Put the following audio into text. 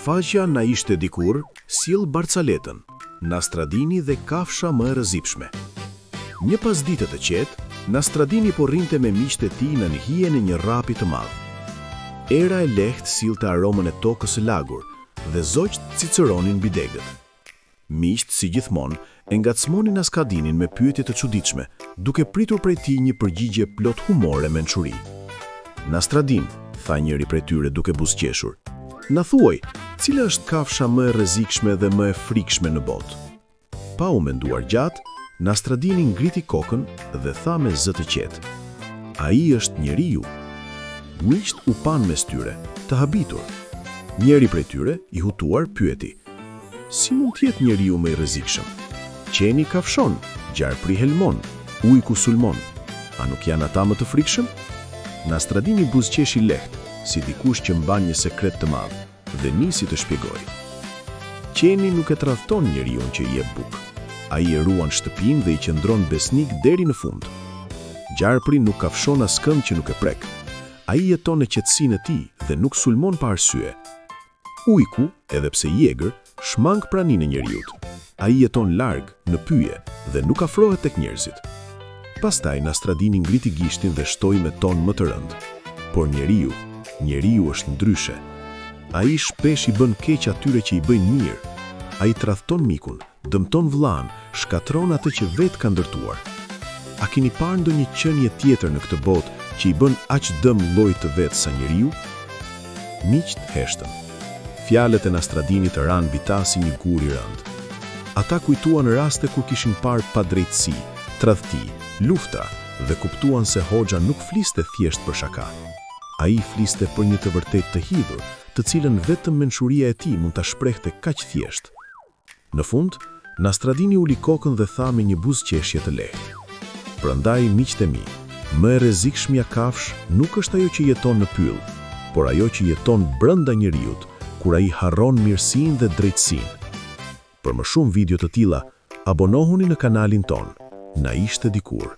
Faqja na ishte dikur, sill Barcaletën, Nastradini dhe kafsha më e rrezikshme. Një pasdite të qetë, Nastradini po rrinte me miqtë e tij në hije në një rapi të madh. Era e lehtë sillte aromën e tokës së lagur dhe zogjt cicëronin mbi degët. Miqtë, si gjithmonë, e ngacmonin Nastradinin me pyetje të çuditshme, duke pritur prej tij një përgjigje plot humor e mençuri. Nastradin, tha njëri prej tyre duke buzëqeshur, na thuaj, cila është kafsha më e rrezikshme dhe më e frikshme në botë? Pa u menduar gjatë, Nastradini ngriti kokën dhe tha me zë të qetë, ai është njeriu. Miqt u pan mes tyre, të habitur. Njëri prej tyre, i hutuar, pyeti, si mund të jetë njeriu më i rrezikshëm? Qeni kafshon, gjarpri helmon, ujku sulmon. A nuk janë ata më të frikshëm? Nastradini buzëqeshi lehtë, si dikush që mban një sekret të madh, dhe nisi të shpjegojë. Qeni nuk e tradhton njeriu që i jep bukë. Ai e ruan shtëpinë dhe i qëndron besnik deri në fund. Gjarpri nuk kafshon askënd që nuk e prek. Ai jeton në qetësinë e tij dhe nuk sulmon pa arsye. Ujku, edhe pse i egër, shmang praninë e njeriut. Ai jeton larg, në pyje dhe nuk afrohet tek njerëzit. Pastaj Nastradini ngriti gishtin dhe shtoi me ton më të rënd. Por njeriu është ndryshe. Ai shpesh i bën keq atyre që i bëjnë mirë. Ai tradhton mikun, dëmton vllan, shkatron atë që vetë ka ndërtuar. A keni parë ndonjë qenie tjetër në këtë botë që i bën aq dëm llojit të vet sa njeriu? Miqt heshtën. Fjalët e Nastradinit ranë mbi ta si një gur i rënd. Ata kujtuan raste kur kishin parë padrejtësi, tradhti, luftra dhe kuptuan se Hoxha nuk fliste thjesht për shaka. Ai fliste për një të vërtet të hidhur, të cilën vetëm mençuria e tij mund ta shprehte kaq thjesht. Në fund, Nastradini uli kokën dhe tha me një buzëqeshje të lehtë. Prandaj, miqtë e mi, më e rrezikshmja kafsh nuk është ajo që jeton në pyll, por ajo që jeton brenda njeriut, kur ai harron mirësinë dhe drejtësinë. Për më shumë video të tilla, abonohuni në kanalin ton. Na ishte dikur.